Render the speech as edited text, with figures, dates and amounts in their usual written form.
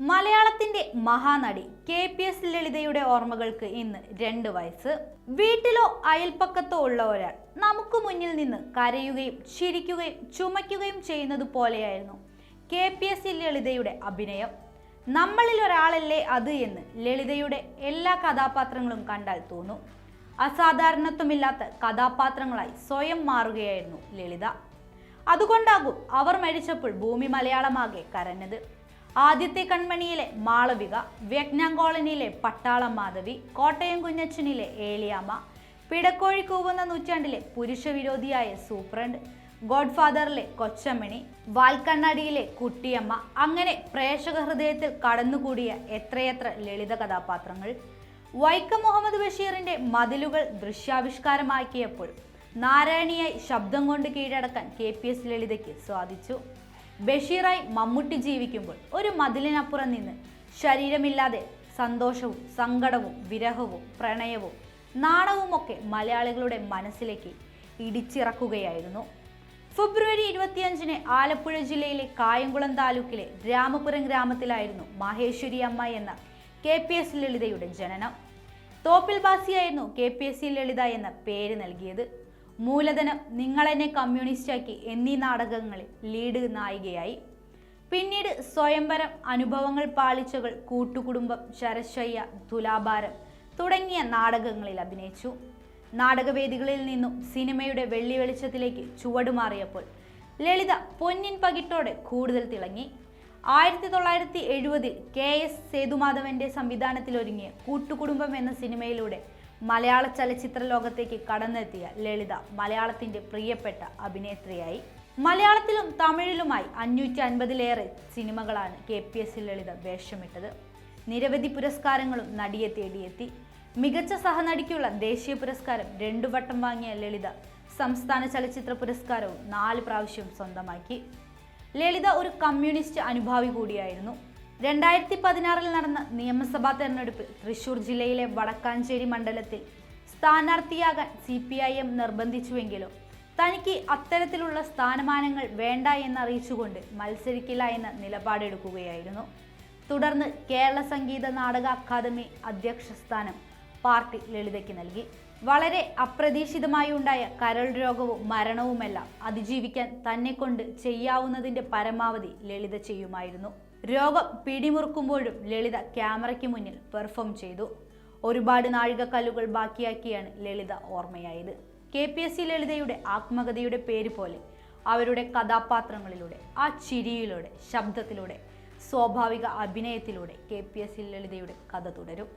മലയാളത്തിന്റെ മഹാനടി KPS ലളിതയുടെ ഓർമ്മകൾക്ക് ഇന്ന് 2 വയസ്സ്. വീട്ടിലോ അയൽപ്പക്കത്തോ ഉള്ള ഒരാൾ നമുക്ക് മുന്നിൽ നിന്ന് കരയുകയും ചിരിക്കുകയും ചുമയ്ക്കുകയും ചെയ്യുന്നത് പോലെയായിരുന്നു KPS ലളിതയുടെ അഭിനയം. നമ്മളിൽ ഒരാളല്ലേ അത് എന്ന് ലളിതയുടെ എല്ലാ കഥാപാത്രങ്ങളും കണ്ടാൽ തോന്നും. അസാധാരണത്വമില്ലാത്ത കഥാപാത്രങ്ങളായി സ്വയം മാറുകയായിരുന്നു ലളിത. അതുകൊണ്ടാകും അവർ മരിച്ചപ്പോൾ ഭൂമി മലയാളമാകെ കരഞ്ഞത്. ആദ്യത്തെ കൺമണിയിലെ മാളവിക, വ്യജ്ഞാൻ കോളനിയിലെ പട്ടാളം മാധവി, കോട്ടയം കുഞ്ഞച്ചനിലെ ഏലിയാമ്മ, പിടക്കോഴി കൂവുന്ന നൂറ്റാണ്ടിലെ പുരുഷവിരോധിയായ സൂപ്രണ്ട്, ഗോഡ്ഫാദറിലെ കൊച്ചമ്മണി, വാൽക്കണ്ണാടിയിലെ കുട്ടിയമ്മ, അങ്ങനെ പ്രേക്ഷക ഹൃദയത്തിൽ കടന്നുകൂടിയ എത്രയെത്ര ലളിത കഥാപാത്രങ്ങൾ. വൈക്കം മുഹമ്മദ് ബഷീറിന്റെ മതിലുകൾ ദൃശ്യാവിഷ്കാരമാക്കിയപ്പോൾ നാരായണിയായി ശബ്ദം കൊണ്ട് കീഴടക്കാൻ KPS ലളിതയ്ക്ക് സാധിച്ചു. ബഷീറായി മമ്മൂട്ടി ജീവിക്കുമ്പോൾ ഒരു മതിലിനപ്പുറം നിന്ന് ശരീരമില്ലാതെ സന്തോഷവും സങ്കടവും വിരഹവും പ്രണയവും നാണവുമൊക്കെ മലയാളികളുടെ മനസ്സിലേക്ക് ഇടിച്ചിറക്കുകയായിരുന്നു. ഫെബ്രുവരി 25-ന് ആലപ്പുഴ ജില്ലയിലെ കായംകുളം താലൂക്കിലെ രാമപുരം ഗ്രാമത്തിലായിരുന്നു മാഹേശ്വരി അമ്മ എന്ന KPS ലളിതയുടെ ജനനം. തോപ്പിൽ ബാസിയായിരുന്നു KPS ലളിത എന്ന പേര് നൽകിയത്. മൂലധനം, നിങ്ങളെന്നെ കമ്മ്യൂണിസ്റ്റാക്കി എന്നീ നാടകങ്ങളിൽ ലീഡ് നായികയായി. പിന്നീട് സ്വയംവരം, അനുഭവങ്ങൾ പാളിച്ചകൾ, കൂട്ടുകുടുംബം, ശരശയ്യ, തുലാഭാരം തുടങ്ങിയ നാടകങ്ങളിൽ അഭിനയിച്ചു. നാടകവേദികളിൽ നിന്നും സിനിമയുടെ വെള്ളി വെളിച്ചത്തിലേക്ക് ചുവടുമാറിയപ്പോൾ ലളിത പൊന്നിൻ പകിട്ടോടെ കൂടുതൽ തിളങ്ങി. 1970-ൽ KS സേതുമാധവന്റെ സംവിധാനത്തിലൊരുങ്ങിയ കൂട്ടുകുടുംബം എന്ന സിനിമയിലൂടെ മലയാള ചലച്ചിത്ര ലോകത്തേക്ക് കടന്നെത്തിയ ലളിത മലയാളത്തിന്റെ പ്രിയപ്പെട്ട അഭിനേത്രിയായി. മലയാളത്തിലും തമിഴിലുമായി 550-ലേറെ സിനിമകളാണ് KPS ലളിത വേഷമിട്ടത്. നിരവധി പുരസ്കാരങ്ങളും നടിയെ തേടിയെത്തി. മികച്ച സഹനടിക്കുള്ള ദേശീയ പുരസ്കാരം 2 വട്ടം വാങ്ങിയ ലളിത സംസ്ഥാന ചലച്ചിത്ര പുരസ്കാരവും 4 പ്രാവശ്യം സ്വന്തമാക്കി. ലളിത ഒരു കമ്മ്യൂണിസ്റ്റ് അനുഭാവി കൂടിയായിരുന്നു. 2016-ൽ നടന്ന നിയമസഭാ തെരഞ്ഞെടുപ്പിൽ തൃശൂർ ജില്ലയിലെ വടക്കാഞ്ചേരി മണ്ഡലത്തിൽ സ്ഥാനാർത്ഥിയാകാൻ CPIM നിർബന്ധിച്ചുവെങ്കിലും തനിക്ക് അത്തരത്തിലുള്ള സ്ഥാനമാനങ്ങൾ വേണ്ട എന്നറിയിച്ചുകൊണ്ട് മത്സരിക്കില്ല എന്ന നിലപാടെടുക്കുകയായിരുന്നു. തുടർന്ന് കേരള സംഗീത നാടക അക്കാദമി അധ്യക്ഷ സ്ഥാനം പാർട്ടി ലളിതയ്ക്ക് നൽകി. വളരെ അപ്രതീക്ഷിതമായി ഉണ്ടായ കരൾ രോഗവും മരണവുമെല്ലാം അതിജീവിക്കാൻ തന്നെ കൊണ്ട് ചെയ്യാവുന്നതിൻ്റെ പരമാവധി ലളിത ചെയ്യുമായിരുന്നു. രോഗം പിടിമുറുക്കുമ്പോഴും ലളിത ക്യാമറയ്ക്ക് മുന്നിൽ പെർഫോം ചെയ്തു. ഒരുപാട് നാഴികക്കല്ലുകൾ ബാക്കിയാക്കിയാണ് ലളിത ഓർമ്മയായത്. KPS ലളിതയുടെ ആത്മകഥയുടെ പേര് പോലെ അവരുടെ കഥാപാത്രങ്ങളിലൂടെ, ആ ചിരിയിലൂടെ, ശബ്ദത്തിലൂടെ, സ്വാഭാവിക അഭിനയത്തിലൂടെ KPS ലളിതയുടെ കഥ തുടരും.